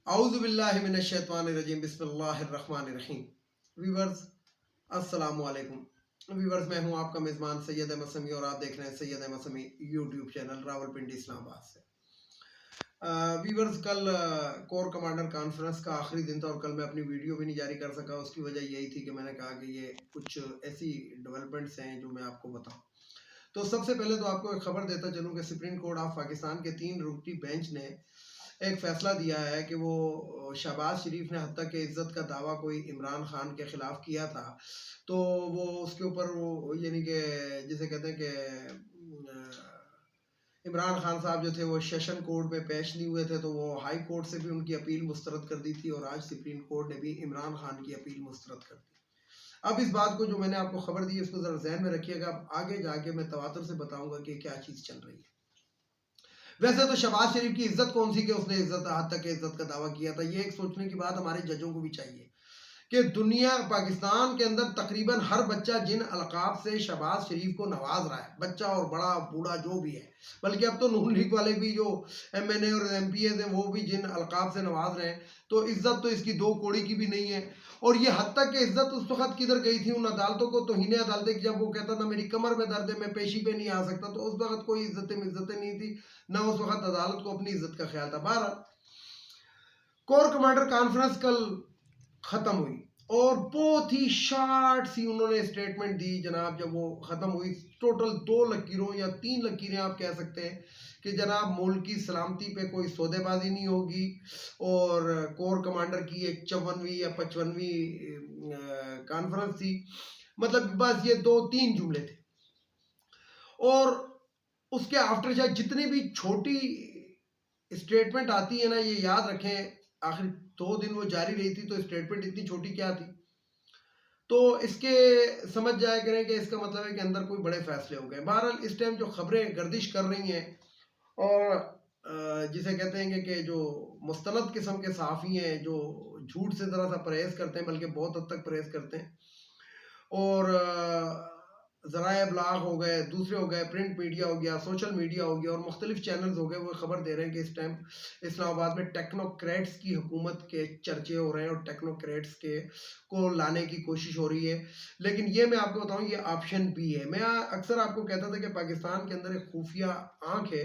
اعوذ باللہ من الشیطان الرجیم بسم اللہ الرحمن الرحیم۔ ویورز السلام علیکم۔ ویورز میں ہوں آپ کا میزبان سید احمد سمیع اور آپ دیکھ رہے ہیں سید احمد سمیع یوٹیوب چینل راولپنڈی اسلام آباد سے۔ ویورز کل کور کمانڈر کانفرنس کا آخری دن تھا اور کل میں اپنی ویڈیو بھی نہیں جاری کر سکا۔ اس کی وجہ یہی تھی کہ میں نے کہا کہ یہ کچھ ایسی ڈیولپمنٹس ہیں جو میں آپ کو بتاؤں۔ تو سب سے پہلے تو آپ کو ایک خبر دیتا چلوں کہ سپریم کورٹ آف پاکستان کے 3 رکنی بینچ نے ایک فیصلہ دیا ہے کہ وہ شہباز شریف نے حتیٰ کہ عزت کا دعویٰ کوئی عمران خان کے خلاف کیا تھا تو وہ اس کے اوپر وہ یعنی کہ جسے کہتے ہیں کہ عمران خان صاحب جو تھے وہ سیشن کورٹ میں پیش نہیں ہوئے تھے تو وہ ہائی کورٹ سے بھی ان کی اپیل مسترد کر دی تھی اور آج سپریم کورٹ نے بھی عمران خان کی اپیل مسترد کر دی۔ اب اس بات کو جو میں نے آپ کو خبر دی اس کو ذرا ذہن میں رکھیے گا، اب آگے جا کے میں تواتر سے بتاؤں گا کہ کیا چیز چل رہی ہے۔ ویسے تو شہباز شریف کی عزت کون سی کہ اس نے حد تک عزت کا دعویٰ کیا تھا؟ یہ ایک سوچنے کی بات ہمارے ججوں کو بھی چاہیے کہ پاکستان کے اندر تقریباً ہر بچہ جن القاب سے شہباز شریف کو نواز رہا ہے، بچہ اور بڑا بوڑھا جو بھی ہے، بلکہ اب تو نون لیگ والے بھی جو ایم این اے اور ایم پی ایز ہیں وہ بھی جن القاب سے نواز رہے ہیں، تو عزت تو اس کی 2 کوڑی کی بھی نہیں ہے۔ اور یہ حد تک کہ عزت اس وقت کدھر گئی تھی ان عدالتوں کو، توہین عدالتیں، جب وہ کہتا تھا میری کمر میں درد ہے میں پیشی پہ نہیں آ سکتا، تو اس وقت کوئی عزتیں نہیں تھی، نہ اس وقت عدالت کو اپنی عزت کا خیال تھا۔ بہرحال کور کمانڈر کانفرنس کل ختم ہوئی اور بہت ہی شارٹ سی انہوں نے اسٹیٹمنٹ دی جناب۔ جب وہ ختم ہوئی ٹوٹل 2 لکیروں یا 3 لکیریں آپ کہہ سکتے ہیں کہ جناب ملک کی سلامتی پہ کوئی سودے بازی نہیں ہوگی، اور کور کمانڈر کی یہ 54ویں یا 55ویں کانفرنس تھی، مطلب بس یہ 2-3 جملے تھے۔ اور اس کے آفٹر شاید جتنی بھی چھوٹی اسٹیٹمنٹ آتی ہے نا، یہ یاد رکھیں آخر 2 دن وہ جاری رہی تھی تو اسٹیٹمنٹ اتنی چھوٹی کیا تھی، تو اس کے سمجھ جایا کریں کہ اس کا مطلب ہے کہ اندر کوئی بڑے فیصلے ہو گئے۔ بہرحال اس ٹائم جو خبریں گردش کر رہی ہیں اور جسے کہتے ہیں کہ جو مستند قسم کے صحافی ہیں جو جھوٹ سے ذرا سا پرہیز کرتے ہیں، بلکہ بہت حد تک پرہیز کرتے ہیں، اور ذرائع ابلاغ ہو گئے، دوسرے ہو گئے، پرنٹ میڈیا ہو گیا، سوشل میڈیا ہو گیا اور مختلف چینلز ہو گئے، وہ خبر دے رہے ہیں کہ اس ٹائم اسلام آباد میں ٹیکنوکریٹس کی حکومت کے چرچے ہو رہے ہیں اور ٹیکنوکریٹس کو لانے کی کوشش ہو رہی ہے۔ لیکن یہ میں آپ کو بتاؤں یہ آپشن بھی ہے۔ میں اکثر آپ کو کہتا تھا کہ پاکستان کے اندر ایک خفیہ آنکھ ہے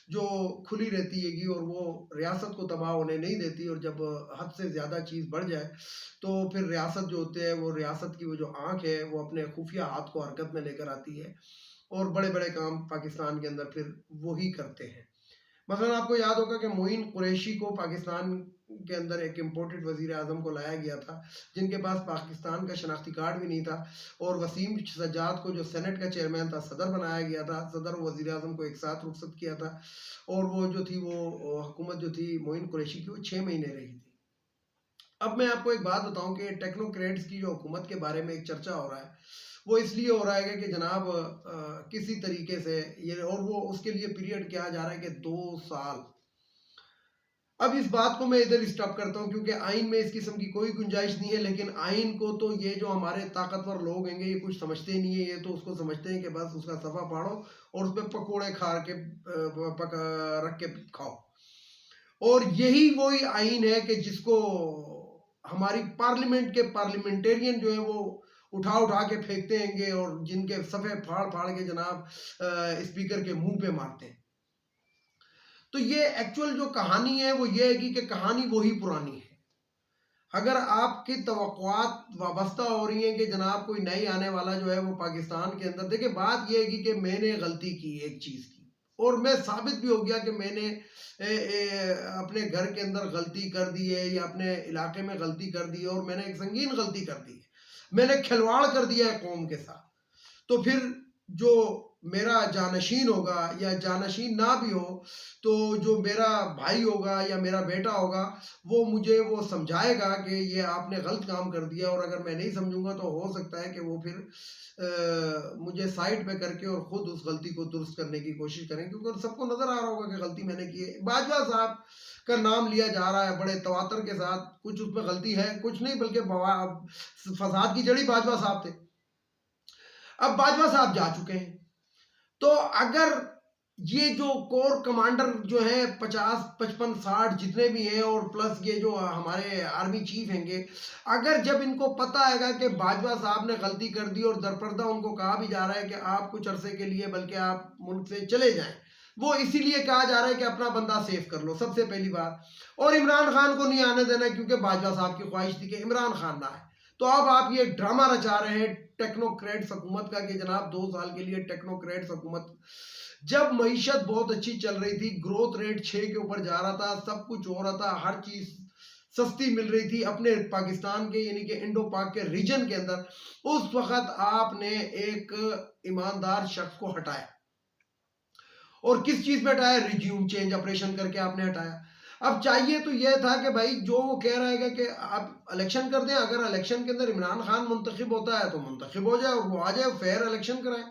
جو کھلی رہتی ہے گی اور وہ ریاست کو تباہ ہونے نہیں دیتی، اور جب حد سے زیادہ چیز بڑھ جائے تو پھر ریاست جو ہوتے ہیں وہ ریاست کی وہ جو آنکھ ہے وہ اپنے خفیہ ہاتھ کو حرکت میں لے کر آتی ہے اور بڑے بڑے کام پاکستان کے اندر پھر وہی کرتے ہیں۔ مثلا آپ کو یاد ہوگا کہ معین قریشی کو پاکستان کے اندر ایک امپورٹڈ وزیر اعظم کو لایا گیا تھا جن کے پاس پاکستان کا شناختی کارڈ بھی نہیں تھا، اور وسیم سجاد کو جو سینٹ کا چیئرمین تھا صدر بنایا گیا تھا، صدر و وزیر اعظم کو ایک ساتھ رخصت کیا تھا، اور وہ جو تھی وہ حکومت جو تھی معین قریشی کی وہ 6 مہینے رہی تھی۔ اب میں آپ کو ایک بات بتاؤں کہ ٹیکنوکریٹس کی جو حکومت کے بارے میں ایک چرچا ہو رہا ہے وہ اس لیے ہو رہا ہے کہ جناب کسی طریقے سے یہ، اور وہ اس کے لیے پیریڈ کیا جا رہا ہے کہ 2 سال۔ اب اس بات کو میں ادھر اسٹاپ کرتا ہوں کیونکہ آئین میں اس قسم کی کوئی گنجائش نہیں ہے، لیکن آئین کو تو یہ جو ہمارے طاقتور لوگ ہیں گے یہ کچھ سمجھتے نہیں ہیں، یہ تو اس کو سمجھتے ہیں کہ بس اس کا صفحہ پاڑو اور اس پہ پکوڑے کھا کے رکھ کے کھاؤ، اور یہی وہی آئین ہے کہ جس کو ہماری پارلیمنٹ کے پارلیمنٹیرین جو ہیں وہ اٹھا کے پھینکتے ہیں گے اور جن کے صفحے پھاڑ کے جناب اسپیکر کے منہ پہ مارتے ہیں۔ تو یہ ایکچول جو کہانی ہے وہ یہ ہے کہ کہانی وہی پرانی ہے۔ اگر آپ کی توقعات وابستہ ہو رہی ہیں کہ جناب کوئی نئی آنے والا جو ہے وہ پاکستان کے اندر، دیکھیں بات یہ ہے کہ میں نے غلطی کی ایک چیز کی اور میں ثابت بھی ہو گیا کہ میں نے اپنے گھر کے اندر غلطی کر دی ہے یا اپنے علاقے میں غلطی کر دی ہے، اور میں نے ایک سنگین غلطی کر دی ہے، میں نے کھلواڑ کر دیا ہے قوم کے ساتھ۔ تو پھر جو میرا جانشین ہوگا یا جانشین نہ بھی ہو تو جو میرا بھائی ہوگا یا میرا بیٹا ہوگا وہ مجھے وہ سمجھائے گا کہ یہ آپ نے غلط کام کر دیا، اور اگر میں نہیں سمجھوں گا تو ہو سکتا ہے کہ وہ پھر مجھے سائڈ پہ کر کے اور خود اس غلطی کو درست کرنے کی کوشش کریں، کیونکہ سب کو نظر آ رہا ہوگا کہ غلطی میں نے کی ہے۔ باجوہ صاحب کا نام لیا جا رہا ہے بڑے تواتر کے ساتھ، کچھ اس میں غلطی ہے کچھ نہیں، بلکہ فساد کی جڑی باجوہ صاحب تھے۔ اب باجوہ صاحب جا چکے ہیں، تو اگر یہ جو کور کمانڈر جو ہے 50 55 60 جتنے بھی ہیں اور پلس یہ جو ہمارے آرمی چیف ہیں گے، اگر جب ان کو پتہ آئے گا کہ باجوہ صاحب نے غلطی کر دی اور درپردہ ان کو کہا بھی جا رہا ہے کہ آپ کچھ عرصے کے لیے بلکہ آپ ملک سے چلے جائیں، وہ اسی لیے کہا جا رہا ہے کہ اپنا بندہ سیف کر لو، سب سے پہلی بات. اور عمران خان کو نہیں آنے دینا کیونکہ باجوہ صاحب کی خواہش تھی کہ عمران خان نہ آئے. تو اب آپ یہ ڈرامہ رچا رہے ہیں ٹیکنوکریٹس حکومت کا کہ جناب 2 سال کے لیے ٹیکنوکریٹس حکومت. جب معیشت بہت اچھی چل رہی تھی، گروتھ ریٹ 6 کے اوپر جا رہا تھا، سب کچھ ہو رہا تھا، ہر چیز سستی مل رہی تھی اپنے پاکستان کے یعنی کہ انڈو پاک کے ریجن کے اندر، اس وقت آپ نے ایک ایماندار شخص کو ہٹایا. اور کس چیز پہ ہٹایا؟ ریجیوم چینج آپریشن کر کے آپ نے ہٹایا. اب چاہیے تو یہ تھا کہ بھائی جو وہ کہہ رہے گا کہ آپ الیکشن کر دیں، اگر الیکشن کے اندر عمران خان منتخب ہوتا ہے تو منتخب ہو جائے اور وہ آ جائے، فیئر الیکشن کرائیں.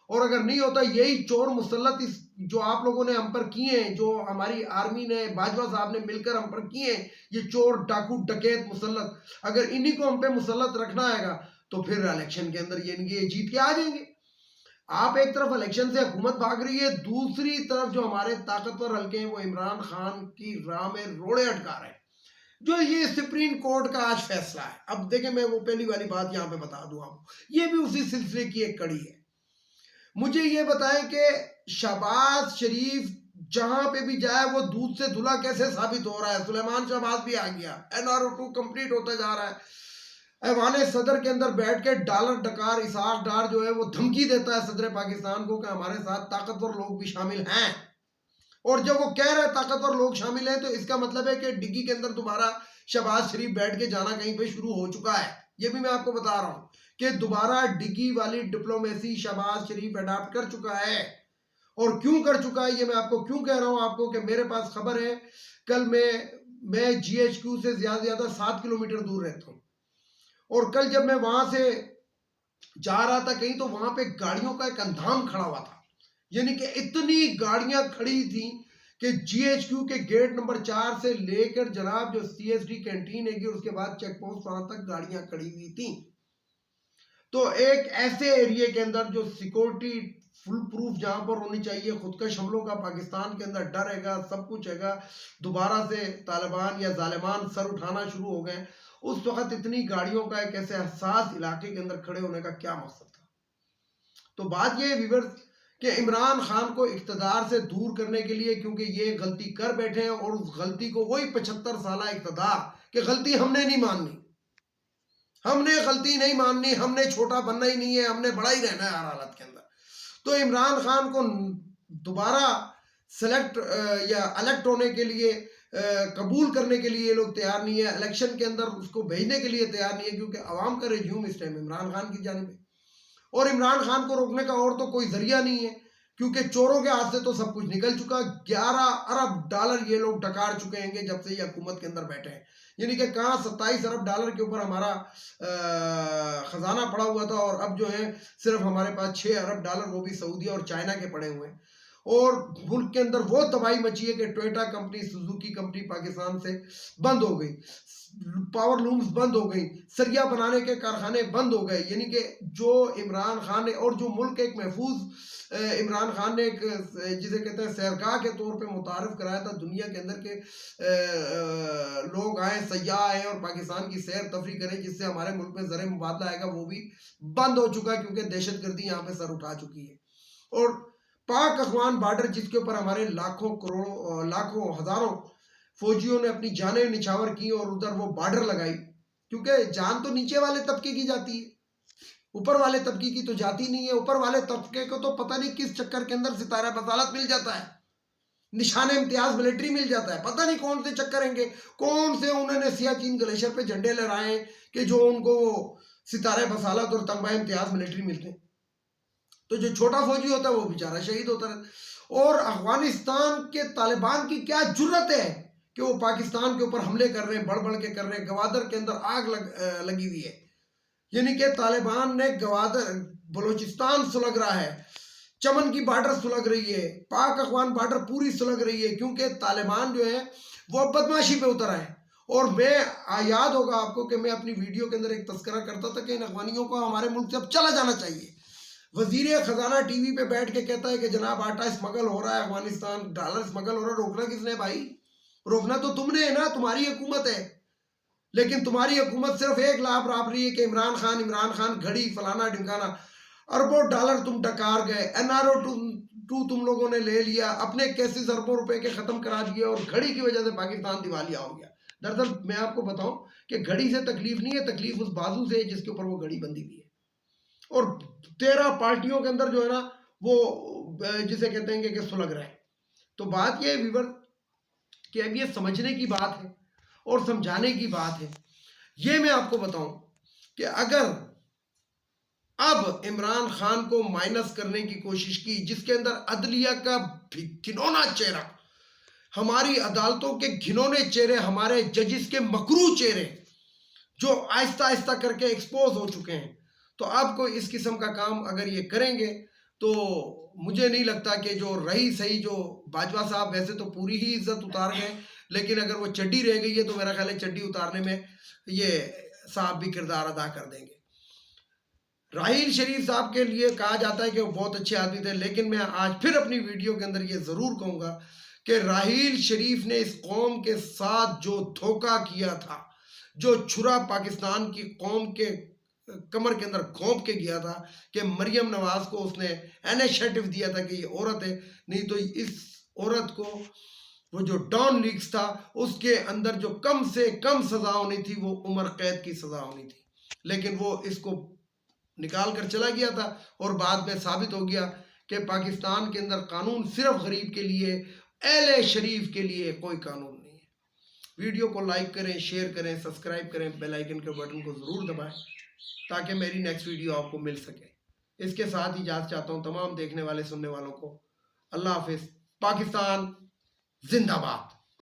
اور اگر نہیں ہوتا، یہی چور مسلط جو آپ لوگوں نے ہم پر کیے ہیں، جو ہماری آرمی نے باجوہ صاحب نے مل کر ہم پر کیے ہیں، یہ چور ڈاکو ڈکیت مسلط، اگر انہی کو ہم پہ مسلط رکھنا آئے گا تو پھر الیکشن کے اندر یہ جیت کے آ جائیں گے. آپ ایک طرف الیکشن سے حکومت بھاگ رہی ہے، دوسری طرف جو ہمارے طاقتور حلقے ہیں وہ عمران خان کی راہ میں روڑے اٹکا رہے ہیں. جو یہ سپریم کورٹ کا آج فیصلہ ہے، اب دیکھیں میں وہ پہلی والی بات یہاں پہ بتا دوں آپ کو، یہ بھی اسی سلسلے کی ایک کڑی ہے. مجھے یہ بتائیں کہ شہباز شریف جہاں پہ بھی جائے وہ دودھ سے دھلا کیسے ثابت ہو رہا ہے. سلیمان شہباز بھی آ گیا، NRO2 کمپلیٹ ہوتا جا رہا ہے. ایوان صدر کے اندر بیٹھ کے ڈالر ڈکار اسحاق ڈار جو ہے وہ دھمکی دیتا ہے صدر پاکستان کو کہ ہمارے ساتھ طاقتور لوگ بھی شامل ہیں. اور جب وہ کہہ رہے طاقتور لوگ شامل ہیں تو اس کا مطلب ہے کہ ڈگی کے اندر دوبارہ شہباز شریف بیٹھ کے جانا کہیں پہ شروع ہو چکا ہے. یہ بھی میں آپ کو بتا رہا ہوں کہ دوبارہ ڈگی والی ڈپلومیسی شہباز شریف اڈاپٹ کر چکا ہے. اور کیوں کر چکا ہے یہ میں آپ کو کیوں کہہ رہا ہوں آپ کو کہ میرے پاس خبر ہے. کل میں GHQ سے زیادہ 7 کلومیٹر دور رہتا ہوں، اور کل جب میں وہاں سے جا رہا تھا کہیں تو وہاں پہ گاڑیوں کا ایک اندھام کھڑا ہوا تھا. یعنی کہ اتنی گاڑیاں کھڑی تھیں کہ GHQ کے گیٹ نمبر 4 سے لے کر جناب جو CSD کینٹین ہے گی اس کے بعد چیک پوسٹ وہاں تک گاڑیاں کھڑی ہوئی تھیں. تو ایک ایسے ایریے کے اندر جو سیکورٹی فل پروف جہاں پر ہونی چاہیے، خودکش حملوں کا پاکستان کے اندر ڈر ہے گا، سب کچھ ہے گا، دوبارہ سے طالبان یا ظالمان سر اٹھانا شروع ہو گئے، اس وقت اتنی گاڑیوں کا ایک ایسے حساس علاقے کے اندر کھڑے ہونے کا کیا مقصد تھا؟ تو بات یہ ویورز کہ عمران خان کو اقتدار سے دور کرنے کے لیے، کیونکہ یہ غلطی کر بیٹھے ہیں اور اس غلطی کو وہی 75 سالہ اقتدار کہ غلطی ہم نے نہیں ماننی، ہم نے غلطی نہیں ماننی، ہم نے چھوٹا بننا ہی نہیں ہے، ہم نے بڑا ہی رہنا ہے ہر حالت کے اندر. تو عمران خان کو دوبارہ سلیکٹ یا الیکٹ ہونے کے لیے قبول کرنے کے لیے یہ لوگ تیار نہیں ہے، الیکشن کے اندر اس کو بھیجنے کے لیے تیار نہیں ہے، کیونکہ عوام کا ریجیوم اس ٹائم عمران خان کی جانب ہے. اور عمران خان کو روکنے کا اور تو کوئی ذریعہ نہیں ہے، کیونکہ چوروں کے ہاتھ سے تو سب کچھ نکل چکا. 11 ارب ڈالر یہ لوگ ڈکار چکے ہیں گے جب سے یہ حکومت کے اندر بیٹھے ہیں. یعنی کہ کہاں 27 ارب ڈالر کے اوپر ہمارا خزانہ پڑا ہوا تھا، اور اب جو ہے صرف ہمارے پاس 6 ارب ڈالر وہ بھی سعودیہ اور چائنا کے پڑے ہوئے ہیں. اور ملک کے اندر وہ تباہی مچی ہے کہ Toyota company, Suzuki company Pakistan سے بند ہو گئی، پاور لومز بند ہو گئی، سریا بنانے کے کارخانے بند ہو گئے. یعنی کہ جو عمران خان نے اور جو ملک ایک محفوظ عمران خان نے ایک جسے کہتے ہیں سیرگاہ کے طور پہ متعارف کرایا تھا دنیا کے اندر کے لوگ آئیں، سیاح آئیں اور پاکستان کی سیر تفریح کریں جس سے ہمارے ملک میں زر مبادلہ آئے گا، وہ بھی بند ہو چکا ہے کیونکہ دہشت گردی یہاں پہ سر اٹھا چکی ہے. اور پاک افغان بارڈر جس کے اوپر ہمارے لاکھوں کروڑوں لاکھوں ہزاروں فوجیوں نے اپنی جانیں نچھاور کی اور ادھر وہ بارڈر لگائی، کیونکہ جان تو نیچے والے طبقے کی جاتی ہے، اوپر والے طبقے کی تو جاتی نہیں ہے. اوپر والے طبقے کو تو پتہ نہیں کس چکر کے اندر ستارہ بطالت مل جاتا ہے، نشان امتیاز ملٹری مل جاتا ہے، پتہ نہیں کون سے چکر ہیں گے، کون سے انہوں نے سیاچین گلیشر پہ جھنڈے لہرائے ہیں کہ جو ان کو ستارہ بصالت اور تمغہ امتیاز ملٹری ملتے ہیں. تو جو چھوٹا فوجی ہوتا ہے وہ بیچارہ شہید ہوتا ہے. اور افغانستان کے طالبان کی کیا جرت ہے کہ وہ پاکستان کے اوپر حملے کر رہے ہیں، بڑھ بڑھ کے کر رہے ہیں. گوادر کے اندر آگ لگی ہوئی ہے، یعنی کہ طالبان نے گوادر بلوچستان سلگ رہا ہے، چمن کی بارڈر سلگ رہی ہے، پاک افغان بارڈر پوری سلگ رہی ہے، کیونکہ طالبان جو ہے وہ بدماشی پہ اتر آئے. اور میں یاد ہوگا آپ کو کہ میں اپنی ویڈیو کے اندر ایک تذکرہ کرتا تھا کہ ان افغانیوں کو ہمارے ملک سے اب چلا جانا چاہیے. وزیر خزانہ ٹی وی پہ بیٹھ کے کہتا ہے کہ جناب آٹا اسمگل ہو رہا ہے افغانستان، ڈالر اسمگل ہو رہا ہے، روکنا کس نے بھائی؟ روکنا تو تم نے ہے نا، تمہاری حکومت ہے. لیکن تمہاری حکومت صرف ایک لابھ راب رہی ہے کہ عمران خان گھڑی فلانا ڈمکانا، اربوں ڈالر تم ڈکار گئے، این آر او 2 تم لوگوں نے لے لیا، اپنے کیسز اربوں روپے کے ختم کرا دیے، اور گھڑی کی وجہ سے پاکستان دیوالیہ ہو گیا. دراصل میں آپ کو بتاؤں کہ گھڑی سے تکلیف نہیں ہے، تکلیف اس بازو سے ہے جس کے اوپر وہ گھڑی بندی ہوئی ہے. اور 13 پارٹیوں کے اندر جو ہے نا وہ جسے کہتے ہیں کہ سلگ رہے ہیں. تو بات یہ ہے ویور کہ اب یہ سمجھنے کی بات ہے اور سمجھانے کی بات ہے. یہ میں آپ کو بتاؤں کہ اگر اب عمران خان کو مائنس کرنے کی کوشش کی، جس کے اندر عدلیہ کا گھنونا چہرہ، ہماری عدالتوں کے گھنونے چہرے، ہمارے ججز کے مکروہ چہرے جو آہستہ آہستہ کر کے ایکسپوز ہو چکے ہیں، تو آپ کو اس قسم کا کام اگر یہ کریں گے تو مجھے نہیں لگتا کہ جو رہی صحیح جو باجوہ صاحب ویسے تو پوری ہی عزت اتار گئے، لیکن اگر وہ چڈی رہ گئی ہے تو میرا خیال ہے چڈی اتارنے میں یہ صاحب بھی کردار ادا کر دیں گے. راحیل شریف صاحب کے لیے کہا جاتا ہے کہ وہ بہت اچھے آدمی تھے، لیکن میں آج پھر اپنی ویڈیو کے اندر یہ ضرور کہوں گا کہ راحیل شریف نے اس قوم کے ساتھ جو دھوکہ کیا تھا، جو چھرا پاکستان کی قوم کے کمر کے اندر گھونپ کے گیا تھا کہ مریم نواز کو اس نے انیشیٹو دیا تھا کہ یہ عورت ہے، نہیں تو اس عورت کو وہ جو ڈان لیکس تھا اس کے اندر جو کم سے کم سزا ہونی تھی وہ عمر قید کی سزا ہونی تھی. لیکن وہ اس کو نکال کر چلا گیا تھا، اور بعد میں ثابت ہو گیا کہ پاکستان کے اندر قانون صرف غریب کے لیے، اہل شریف کے لیے کوئی قانون نہیں ہے. ویڈیو کو لائک کریں، شیئر کریں، سبسکرائب کریں، بیل آئیکن کے بٹن کو ضرور دبائیں تاکہ میری نیکسٹ ویڈیو آپ کو مل سکے. اس کے ساتھ اجازت چاہتا ہوں تمام دیکھنے والے سننے والوں کو. اللہ حافظ. پاکستان زندہ باد.